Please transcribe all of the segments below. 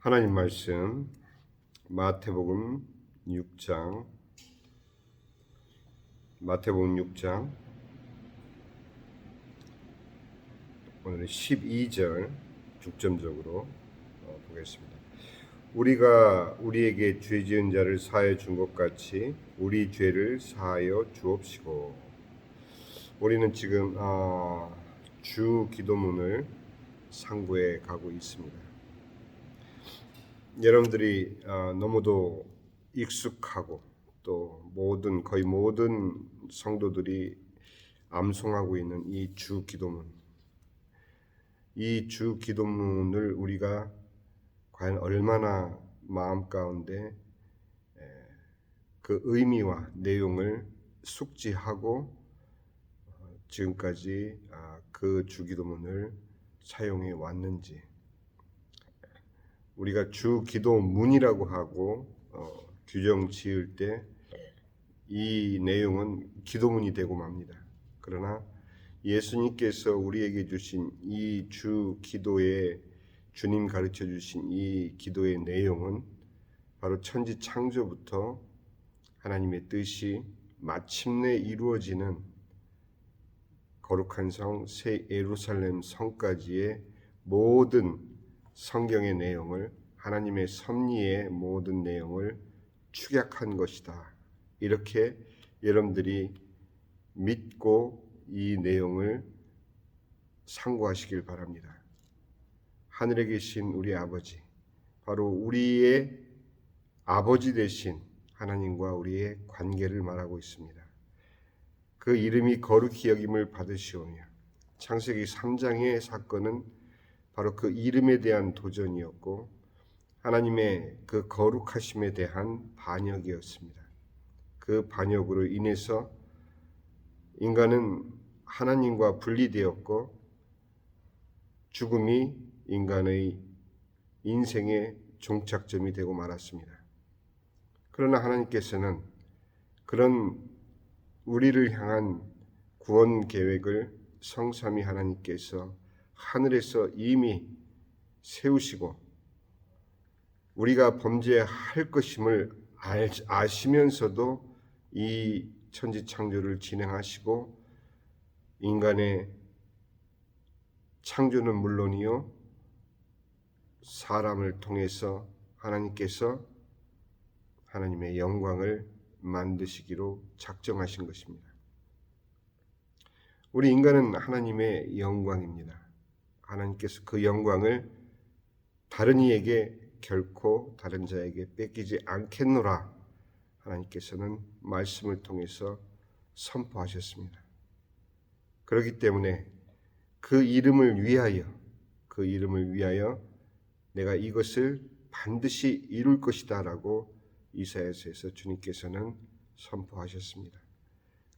하나님 말씀 마태복음 6장 오늘은 12절 중점적으로 보겠습니다. 우리가 우리에게 죄 지은 자를 사하여 준 것 같이 우리 죄를 사하여 주옵시고. 우리는 지금 주 기도문을 상고해 가고 있습니다. 여러분들이 너무도 익숙하고 또 거의 모든 성도들이 암송하고 있는 이 주 기도문, 이 주 기도문을 우리가 과연 얼마나 마음 가운데 그 의미와 내용을 숙지하고 지금까지 그 주 기도문을 사용해 왔는지, 우리가 주 기도문이라고 하고 규정 지을 때 이 내용은 기도문이 되고 맙니다. 그러나 예수님께서 우리에게 주신 이 주 기도의 주님 가르쳐 주신 이 기도의 내용은 바로 천지 창조부터 하나님의 뜻이 마침내 이루어지는 거룩한 성 새 예루살렘 성까지의 모든 성경의 내용을, 하나님의 섭리의 모든 내용을 축약한 것이다. 이렇게 여러분들이 믿고 이 내용을 상고하시길 바랍니다. 하늘에 계신 우리 아버지, 바로 우리의 아버지 되신 하나님과 우리의 관계를 말하고 있습니다. 그 이름이 거룩히 여김을 받으시오며, 창세기 3장의 사건은 바로 그 이름에 대한 도전이었고 하나님의 그 거룩하심에 대한 반역이었습니다. 그 반역으로 인해서 인간은 하나님과 분리되었고 죽음이 인간의 인생의 종착점이 되고 말았습니다. 그러나 하나님께서는 그런 우리를 향한 구원 계획을 성삼위 하나님께서 하늘에서 이미 세우시고 우리가 범죄할 것임을 아시면서도 이 천지 창조를 진행하시고 인간의 창조는 물론이요 사람을 통해서 하나님께서 하나님의 영광을 만드시기로 작정하신 것입니다. 우리 인간은 하나님의 영광입니다. 하나님께서 그 영광을 다른 이에게 결코 다른 자에게 뺏기지 않겠노라 하나님께서는 말씀을 통해서 선포하셨습니다. 그렇기 때문에 그 이름을 위하여 내가 이것을 반드시 이룰 것이다 라고 이사야서에서 주님께서는 선포하셨습니다.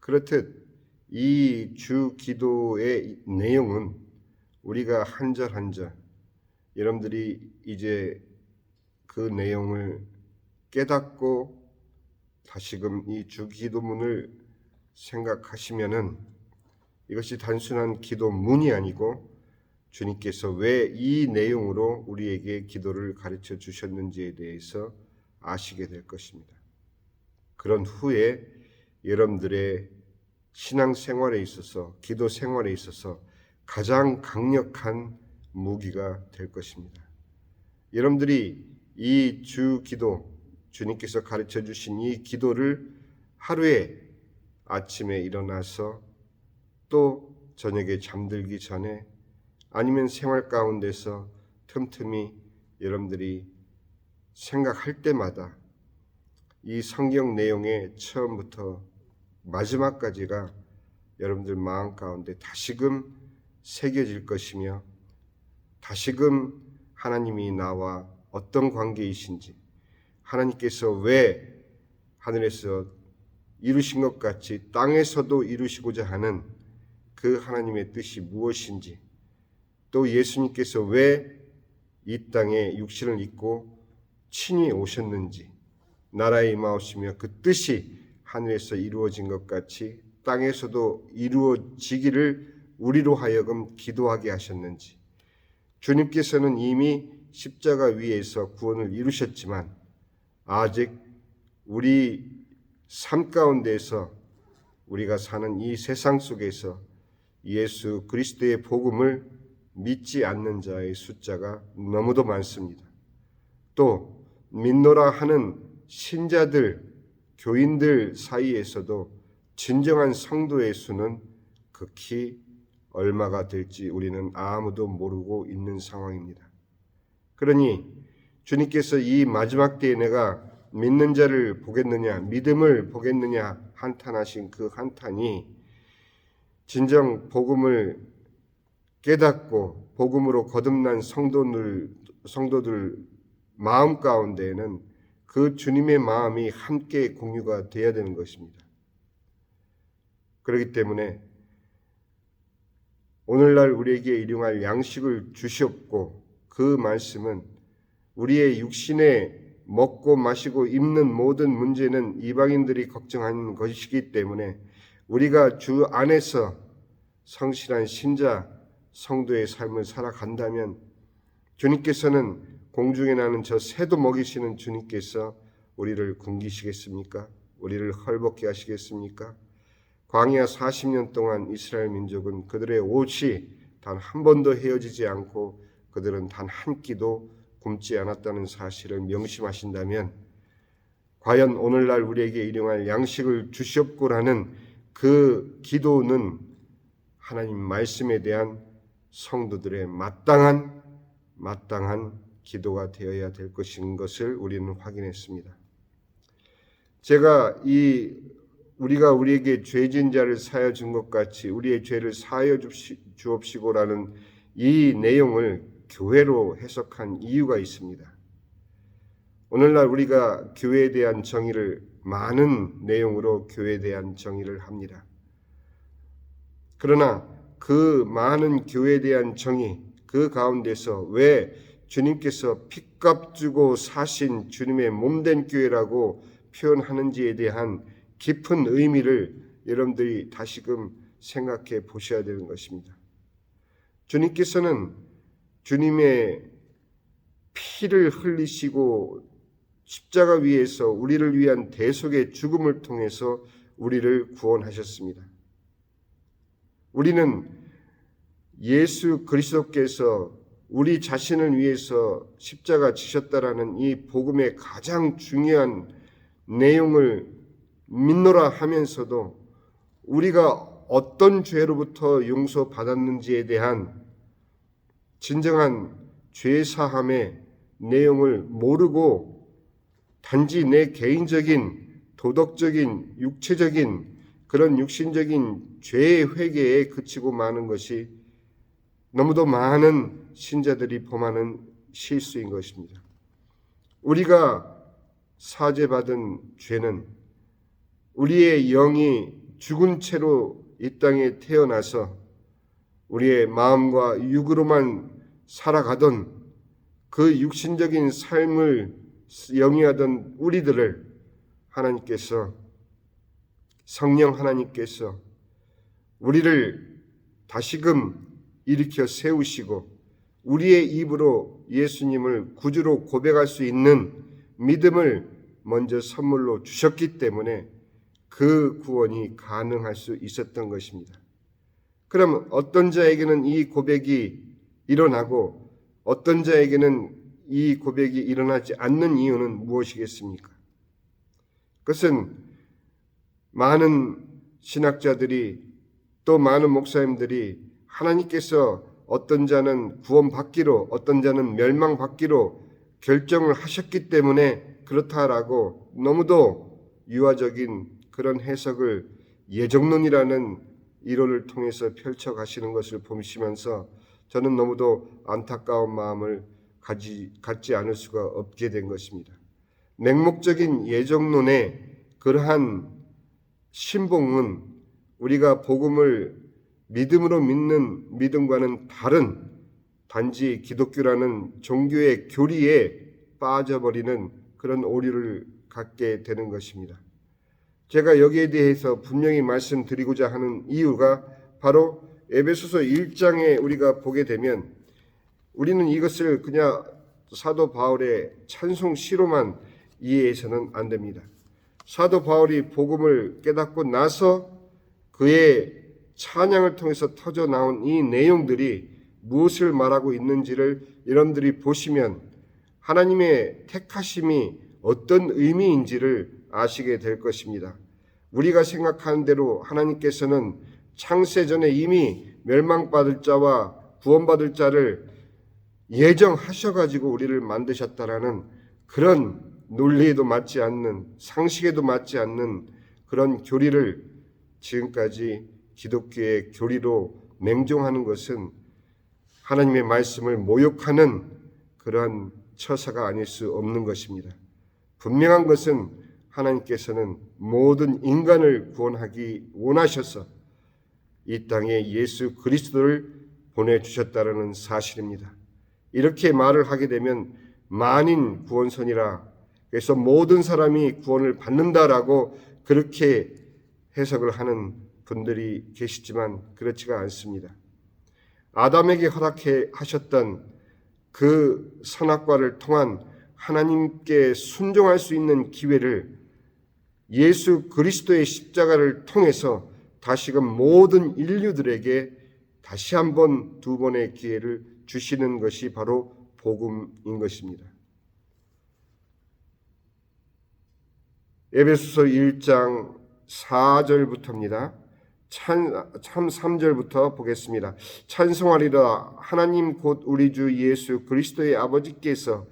그렇듯 이 주 기도의 내용은 우리가 한 절 한 절, 여러분들이 이제 그 내용을 깨닫고 다시금 이 주 기도문을 생각하시면은 이것이 단순한 기도문이 아니고 주님께서 왜 이 내용으로 우리에게 기도를 가르쳐 주셨는지에 대해서 아시게 될 것입니다. 그런 후에 여러분들의 신앙 생활에 있어서, 기도 생활에 있어서 가장 강력한 무기가 될 것입니다. 여러분들이 이 주 기도, 주님께서 가르쳐 주신 이 기도를 하루에 아침에 일어나서 또 저녁에 잠들기 전에 아니면 생활 가운데서 틈틈이 여러분들이 생각할 때마다 이 성경 내용의 처음부터 마지막까지가 여러분들 마음 가운데 다시금 새겨질 것이며 다시금 하나님이 나와 어떤 관계이신지, 하나님께서 왜 하늘에서 이루신 것 같이 땅에서도 이루시고자 하는 그 하나님의 뜻이 무엇인지, 또 예수님께서 왜 이 땅에 육신을 입고 친히 오셨는지, 나라에 임하오시며 그 뜻이 하늘에서 이루어진 것 같이 땅에서도 이루어지기를 우리로 하여금 기도하게 하셨는지, 주님께서는 이미 십자가 위에서 구원을 이루셨지만 아직 우리 삶 가운데서 우리가 사는 이 세상 속에서 예수 그리스도의 복음을 믿지 않는 자의 숫자가 너무도 많습니다. 또 믿노라 하는 신자들, 교인들 사이에서도 진정한 성도의 수는 극히 얼마가 될지 우리는 아무도 모르고 있는 상황입니다. 그러니 주님께서 이 마지막 때에 내가 믿는 자를 보겠느냐, 믿음을 보겠느냐 한탄하신 그 한탄이 진정 복음을 깨닫고 복음으로 거듭난 성도들 마음 가운데에는 그 주님의 마음이 함께 공유가 되어야 되는 것입니다. 그렇기 때문에 오늘날 우리에게 일용할 양식을 주시옵고 그 말씀은 우리의 육신에 먹고 마시고 입는 모든 문제는 이방인들이 걱정하는 것이기 때문에 우리가 주 안에서 성실한 신자 성도의 삶을 살아간다면 주님께서는 공중에 나는 저 새도 먹이시는 주님께서 우리를 굶기시겠습니까? 우리를 헐벗게 하시겠습니까? 광야 40년 동안 이스라엘 민족은 그들의 옷이 단 한 번도 헤어지지 않고 그들은 단 한 끼도 굶지 않았다는 사실을 명심하신다면 과연 오늘날 우리에게 일용할 양식을 주시옵고라는 그 기도는 하나님 말씀에 대한 성도들의 마땅한 기도가 되어야 될 것인 것을 우리는 확인했습니다. 제가 우리가 우리에게 죄진 자를 사하여 준 것 같이 우리의 죄를 사하여 주옵시고라는 이 내용을 교회로 해석한 이유가 있습니다. 오늘날 우리가 교회에 대한 정의를 많은 내용으로 교회에 대한 정의를 합니다. 그러나 그 많은 교회에 대한 정의 그 가운데서 왜 주님께서 핏값 주고 사신 주님의 몸된 교회라고 표현하는지에 대한 깊은 의미를 여러분들이 다시금 생각해 보셔야 되는 것입니다. 주님께서는 주님의 피를 흘리시고 십자가 위에서 우리를 위한 대속의 죽음을 통해서 우리를 구원하셨습니다. 우리는 예수 그리스도께서 우리 자신을 위해서 십자가 지셨다라는 이 복음의 가장 중요한 내용을 믿노라 하면서도 우리가 어떤 죄로부터 용서받았는지에 대한 진정한 죄사함의 내용을 모르고 단지 내 개인적인 도덕적인 육체적인 그런 육신적인 죄의 회개에 그치고 마는 것이 너무도 많은 신자들이 범하는 실수인 것입니다. 우리가 사죄받은 죄는 우리의 영이 죽은 채로 이 땅에 태어나서 우리의 마음과 육으로만 살아가던 그 육신적인 삶을 영위하던 우리들을 하나님께서 성령 하나님께서 우리를 다시금 일으켜 세우시고 우리의 입으로 예수님을 구주로 고백할 수 있는 믿음을 먼저 선물로 주셨기 때문에 그 구원이 가능할 수 있었던 것입니다. 그럼 어떤 자에게는 이 고백이 일어나고 어떤 자에게는 이 고백이 일어나지 않는 이유는 무엇이겠습니까? 그것은 많은 신학자들이 또 많은 목사님들이 하나님께서 어떤 자는 구원받기로 어떤 자는 멸망받기로 결정을 하셨기 때문에 그렇다라고 너무도 유화적인 그런 해석을 예정론이라는 이론을 통해서 펼쳐가시는 것을 보시면서 저는 너무도 안타까운 마음을 갖지 않을 수가 없게 된 것입니다. 맹목적인 예정론의 그러한 신봉은 우리가 복음을 믿음으로 믿는 믿음과는 다른 단지 기독교라는 종교의 교리에 빠져버리는 그런 오류를 갖게 되는 것입니다. 제가 여기에 대해서 분명히 말씀드리고자 하는 이유가 바로 에베소서 1장에 우리가 보게 되면 우리는 이것을 그냥 사도 바울의 찬송 시로만 이해해서는 안 됩니다. 사도 바울이 복음을 깨닫고 나서 그의 찬양을 통해서 터져 나온 이 내용들이 무엇을 말하고 있는지를 여러분들이 보시면 하나님의 택하심이 어떤 의미인지를 아시게 될 것입니다. 우리가 생각하는 대로 하나님께서는 창세전에 이미 멸망받을 자와 구원받을 자를 예정하셔가지고 우리를 만드셨다라는 그런 논리에도 맞지 않는, 상식에도 맞지 않는 그런 교리를 지금까지 기독교의 교리로 맹종하는 것은 하나님의 말씀을 모욕하는 그러한 처사가 아닐 수 없는 것입니다. 분명한 것은 하나님께서는 모든 인간을 구원하기 원하셔서 이 땅에 예수 그리스도를 보내주셨다는 사실입니다. 이렇게 말을 하게 되면 만인 구원선이라, 그래서 모든 사람이 구원을 받는다라고 그렇게 해석을 하는 분들이 계시지만 그렇지가 않습니다. 아담에게 허락해 하셨던 그 선악과를 통한 하나님께 순종할 수 있는 기회를 예수 그리스도의 십자가를 통해서 다시금 모든 인류들에게 다시 한번 두 번의 기회를 주시는 것이 바로 복음인 것입니다. 에베소서 1장 4절부터입니다. 참 3절부터 보겠습니다. 찬송하리라 하나님 곧 우리 주 예수 그리스도의 아버지께서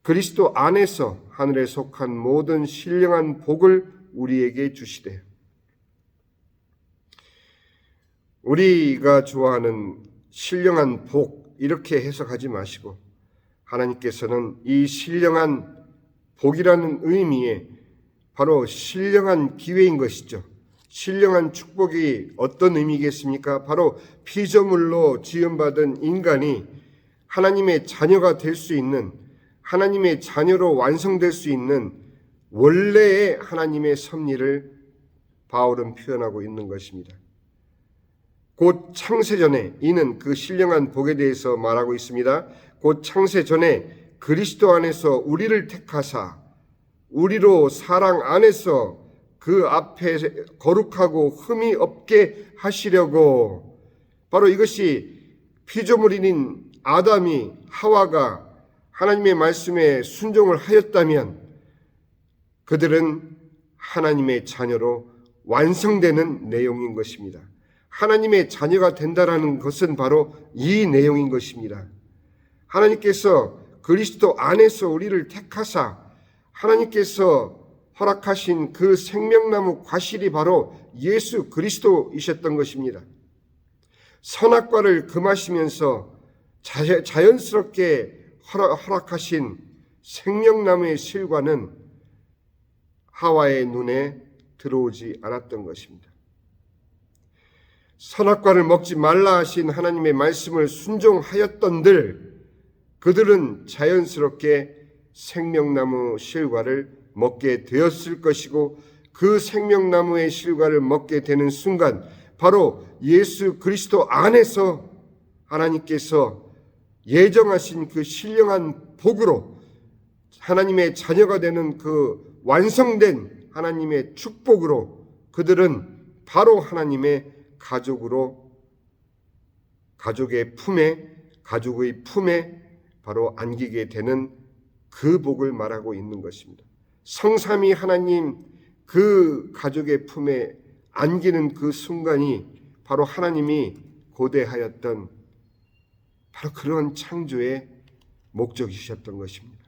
그리스도 안에서 하늘에 속한 모든 신령한 복을 우리에게 주시되. 우리가 좋아하는 신령한 복 이렇게 해석하지 마시고 하나님께서는 이 신령한 복이라는 의미에 바로 신령한 기회인 것이죠. 신령한 축복이 어떤 의미겠습니까? 바로 피조물로 지음받은 인간이 하나님의 자녀가 될 수 있는, 하나님의 자녀로 완성될 수 있는 원래의 하나님의 섭리를 바울은 표현하고 있는 것입니다. 곧 창세전에, 이는 그 신령한 복에 대해서 말하고 있습니다. 곧 창세전에 그리스도 안에서 우리를 택하사 우리로 사랑 안에서 그 앞에 거룩하고 흠이 없게 하시려고, 바로 이것이 피조물인 아담이, 하와가 하나님의 말씀에 순종을 하였다면 그들은 하나님의 자녀로 완성되는 내용인 것입니다. 하나님의 자녀가 된다라는 것은 바로 이 내용인 것입니다. 하나님께서 그리스도 안에서 우리를 택하사 하나님께서 허락하신 그 생명나무 과실이 바로 예수 그리스도이셨던 것입니다. 선악과를 금하시면서 자연스럽게 허락하신 생명나무의 실과는 하와의 눈에 들어오지 않았던 것입니다. 선악과를 먹지 말라 하신 하나님의 말씀을 순종하였던들 그들은 자연스럽게 생명나무 실과를 먹게 되었을 것이고, 그 생명나무의 실과를 먹게 되는 순간 바로 예수 그리스도 안에서 하나님께서 예정하신 그 신령한 복으로 하나님의 자녀가 되는 그 완성된 하나님의 축복으로 그들은 바로 하나님의 가족으로, 가족의 품에 바로 안기게 되는 그 복을 말하고 있는 것입니다. 성삼위 하나님 그 가족의 품에 안기는 그 순간이 바로 하나님이 고대하였던 바로 그런 창조의 목적이셨던 것입니다.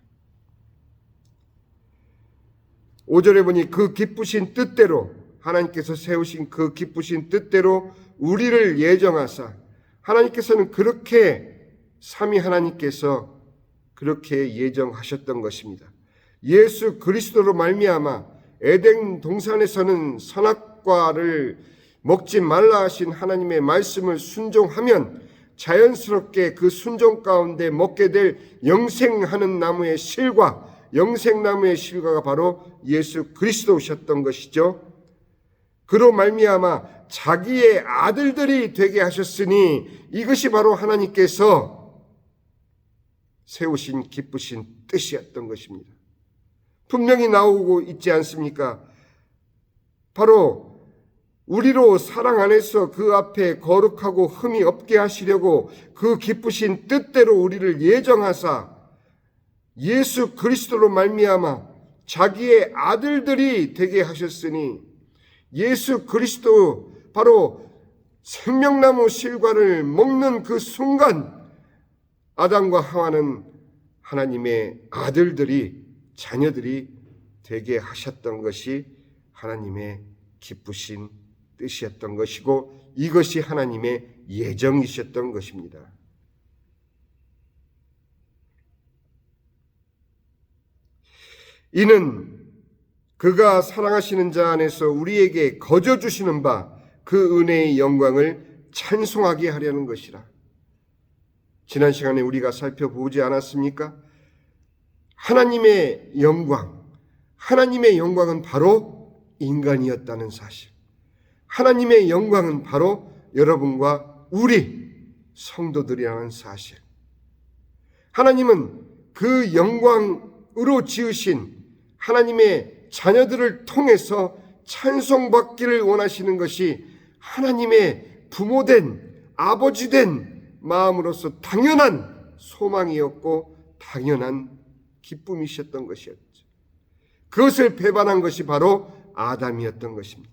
5절에 보니 그 기쁘신 뜻대로, 하나님께서 세우신 그 기쁘신 뜻대로 우리를 예정하사, 하나님께서는 그렇게, 삼위 하나님께서 그렇게 예정하셨던 것입니다. 예수 그리스도로 말미암아 에덴 동산에서는 선악과를 먹지 말라 하신 하나님의 말씀을 순종하면 자연스럽게 그 순종 가운데 먹게 될 영생하는 나무의 실과, 영생나무의 실과가 바로 예수 그리스도셨던 것이죠. 그로 말미암아 자기의 아들들이 되게 하셨으니 이것이 바로 하나님께서 세우신 기쁘신 뜻이었던 것입니다. 분명히 나오고 있지 않습니까? 바로 우리로 사랑 안에서 그 앞에 거룩하고 흠이 없게 하시려고 그 기쁘신 뜻대로 우리를 예정하사 예수 그리스도로 말미암아 자기의 아들들이 되게 하셨으니, 예수 그리스도 바로 생명나무 실과를 먹는 그 순간 아담과 하와는 하나님의 아들들이, 자녀들이 되게 하셨던 것이 하나님의 기쁘신 뜻이었던 것이고, 이것이 하나님의 예정이셨던 것입니다. 이는 그가 사랑하시는 자 안에서 우리에게 거저 주시는 바 그 은혜의 영광을 찬송하게 하려는 것이라. 지난 시간에 우리가 살펴보지 않았습니까? 하나님의 영광은 바로 인간이었다는 사실. 하나님의 영광은 바로 여러분과 우리 성도들이라는 사실. 하나님은 그 영광으로 지으신 하나님의 자녀들을 통해서 찬송받기를 원하시는 것이 하나님의 부모된, 아버지된 마음으로서 당연한 소망이었고 당연한 기쁨이셨던 것이었죠. 그것을 배반한 것이 바로 아담이었던 것입니다.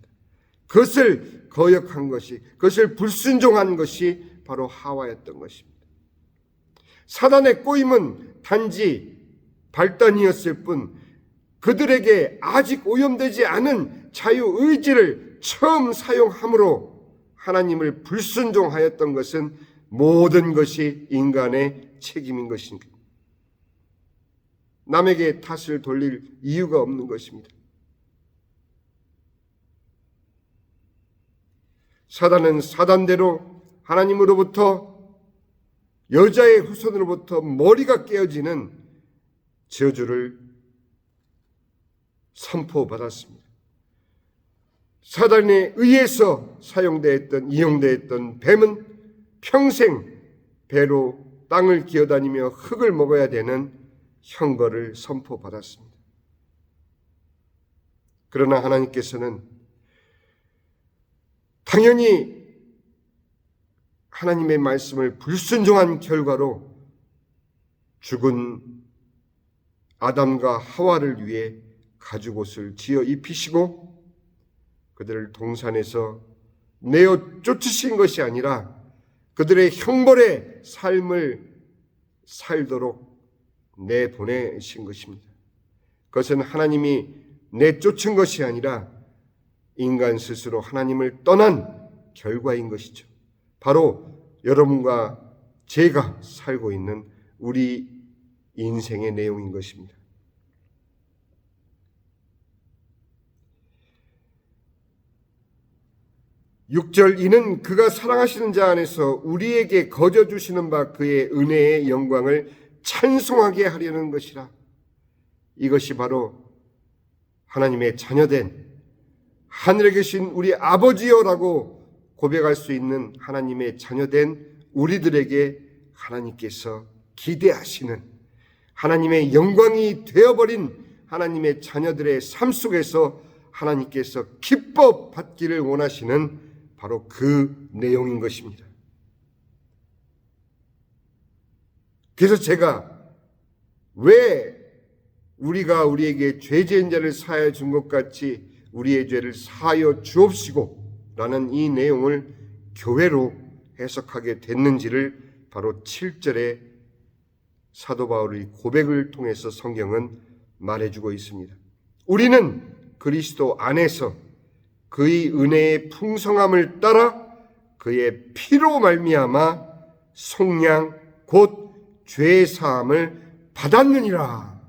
그것을 거역한 것이, 그것을 불순종한 것이 바로 하와였던 것입니다. 사단의 꼬임은 단지 발단이었을 뿐, 그들에게 아직 오염되지 않은 자유의지를 처음 사용함으로 하나님을 불순종하였던 것은 모든 것이 인간의 책임인 것입니다. 남에게 탓을 돌릴 이유가 없는 것입니다. 사단은 사단대로 하나님으로부터, 여자의 후손으로부터 머리가 깨어지는 저주를 선포받았습니다. 사단에 의해서 이용되었던 뱀은 평생 배로 땅을 기어다니며 흙을 먹어야 되는 형벌을 선포받았습니다. 그러나 하나님께서는 당연히 하나님의 말씀을 불순종한 결과로 죽은 아담과 하와를 위해 가죽옷을 지어 입히시고 그들을 동산에서 내어 쫓으신 것이 아니라 그들의 형벌의 삶을 살도록 내보내신 것입니다. 그것은 하나님이 내쫓은 것이 아니라 인간 스스로 하나님을 떠난 결과인 것이죠. 바로 여러분과 제가 살고 있는 우리 인생의 내용인 것입니다. 6절, 이는 그가 사랑하시는 자 안에서 우리에게 거저 주시는 바 그의 은혜의 영광을 찬송하게 하려는 것이라. 이것이 바로 하나님의 자녀된, 하늘에 계신 우리 아버지여라고 고백할 수 있는 하나님의 자녀된 우리들에게 하나님께서 기대하시는, 하나님의 영광이 되어버린 하나님의 자녀들의 삶 속에서 하나님께서 기뻐 받기를 원하시는 바로 그 내용인 것입니다. 그래서 제가 왜 우리가 우리에게 죄 지은 자를 사하여 준 것 같이 우리의 죄를 사하여 주옵시고 라는 이 내용을 교회로 해석하게 됐는지를 바로 7절의 사도 바울의 고백을 통해서 성경은 말해주고 있습니다. 우리는 그리스도 안에서 그의 은혜의 풍성함을 따라 그의 피로 말미암아 속량 곧 죄 사함을 받았느니라.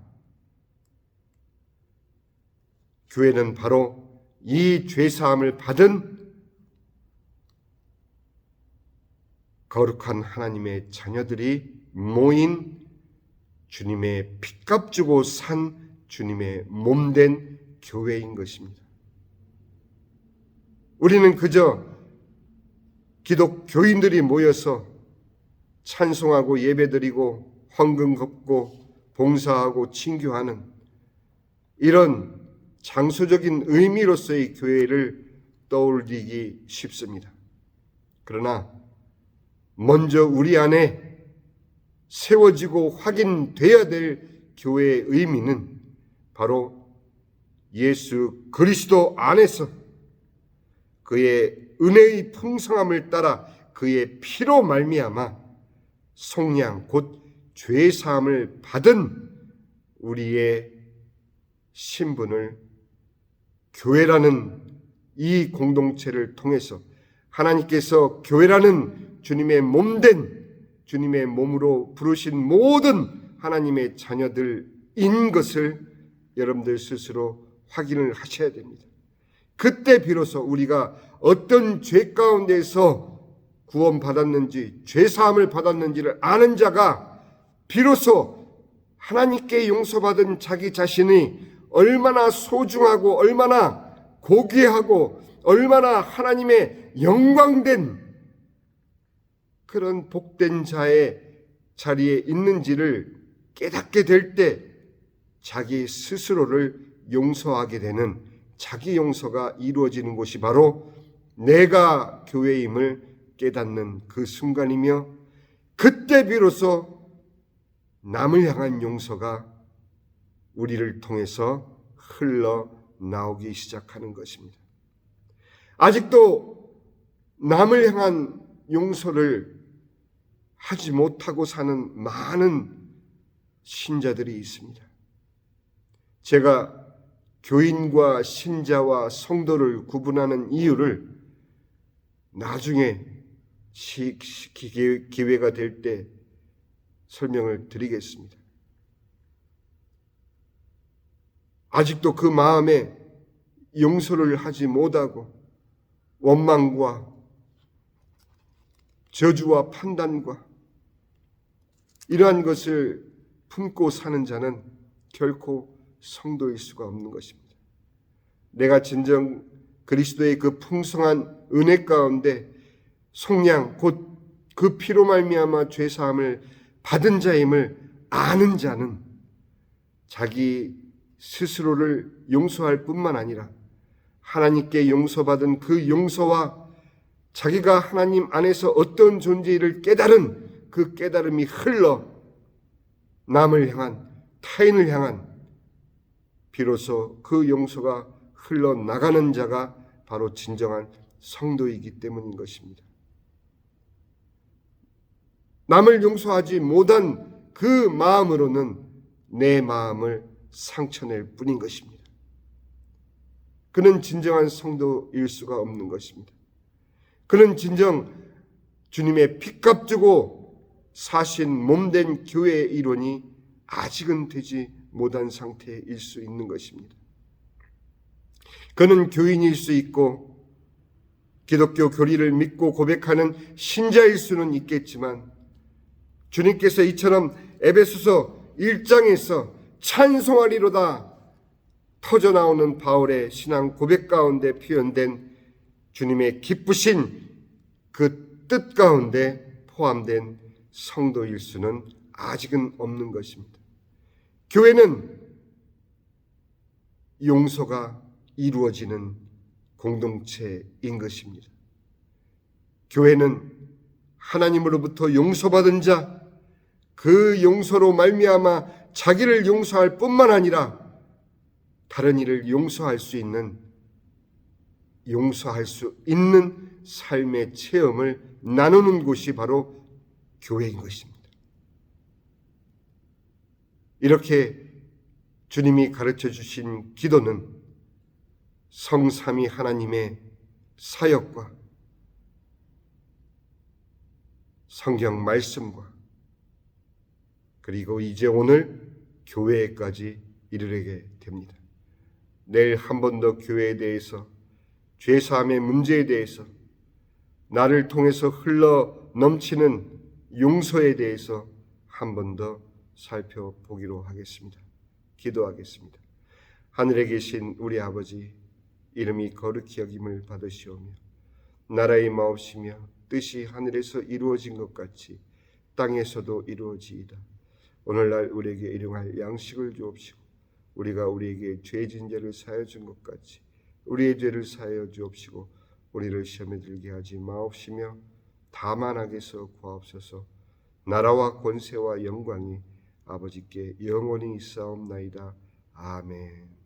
교회는 바로 이 죄 사함을 받은 거룩한 하나님의 자녀들이 모인 주님의 핏값 주고 산 주님의 몸된 교회인 것입니다. 우리는 그저 기독교인들이 모여서 찬송하고 예배드리고 헌금 걷고 봉사하고 친교하는 이런 장소적인 의미로서의 교회를 떠올리기 쉽습니다. 그러나 먼저 우리 안에 세워지고 확인되어야 될 교회의 의미는 바로 예수 그리스도 안에서 그의 은혜의 풍성함을 따라 그의 피로 말미암아 속량 곧 죄사함을 받은 우리의 신분을 교회라는 이 공동체를 통해서 하나님께서 교회라는 주님의 몸된 주님의 몸으로 부르신 모든 하나님의 자녀들인 것을 여러분들 스스로 확인을 하셔야 됩니다. 그때 비로소 우리가 어떤 죄 가운데서 구원받았는지 죄사함을 받았는지를 아는 자가 비로소 하나님께 용서받은 자기 자신이 얼마나 소중하고 얼마나 고귀하고 얼마나 하나님의 영광된 그런 복된 자의 자리에 있는지를 깨닫게 될 때 자기 스스로를 용서하게 되는 자기 용서가 이루어지는 곳이 바로 내가 교회임을 깨닫는 그 순간이며 그때 비로소 남을 향한 용서가 우리를 통해서 흘러나오기 시작하는 것입니다. 아직도 남을 향한 용서를 하지 못하고 사는 많은 신자들이 있습니다. 제가 교인과 신자와 성도를 구분하는 이유를 나중에 기회가 될 때 설명을 드리겠습니다. 아직도 그 마음에 용서를 하지 못하고 원망과 저주와 판단과 이러한 것을 품고 사는 자는 결코 성도일 수가 없는 것입니다. 내가 진정 그리스도의 그 풍성한 은혜 가운데 속량 곧 그 피로 말미암아 죄사함을 받은 자임을 아는 자는 자기 스스로를 용서할 뿐만 아니라 하나님께 용서받은 그 용서와 자기가 하나님 안에서 어떤 존재를 깨달은 그 깨달음이 흘러 남을 향한 타인을 향한 비로소 그 용서가 흘러나가는 자가 바로 진정한 성도이기 때문인 것입니다. 남을 용서하지 못한 그 마음으로는 내 마음을 상처낼 뿐인 것입니다. 그는 진정한 성도일 수가 없는 것입니다. 그는 진정 주님의 핏값 주고 사신 몸된 교회의 일원이 아직은 되지 못한 상태일 수 있는 것입니다. 그는 교인일 수 있고 기독교 교리를 믿고 고백하는 신자일 수는 있겠지만 주님께서 이처럼 에베소서 1장에서 찬송하리로다 터져나오는 바울의 신앙 고백 가운데 표현된 주님의 기쁘신 그 뜻 가운데 포함된 성도일 수는 아직은 없는 것입니다. 교회는 용서가 이루어지는 공동체인 것입니다. 교회는 하나님으로부터 용서받은 자, 그 용서로 말미암아 자기를 용서할 뿐만 아니라 다른 이를 용서할 수 있는 삶의 체험을 나누는 곳이 바로 교회인 것입니다. 이렇게 주님이 가르쳐 주신 기도는 성삼위 하나님의 사역과 성경 말씀과 그리고 이제 오늘 교회까지 이르게 됩니다. 내일 한 번 더 교회에 대해서 죄사함의 문제에 대해서 나를 통해서 흘러 넘치는 용서에 대해서 한 번 더 살펴보기로 하겠습니다. 기도하겠습니다. 하늘에 계신 우리 아버지, 이름이 거룩히 여김을 받으시오며 나라의 마옵시며 뜻이 하늘에서 이루어진 것 같이 땅에서도 이루어지이다. 오늘날 우리에게 일용할 양식을 주옵시고 우리가 우리에게 죄진 자를 사하여 준 것 같이 우리의 죄를 사하여 주옵시고 우리를 시험에 들게 하지 마옵시며 다만 악에서 구하옵소서. 나라와 권세와 영광이 아버지께 영원히 있사옵나이다. 아멘.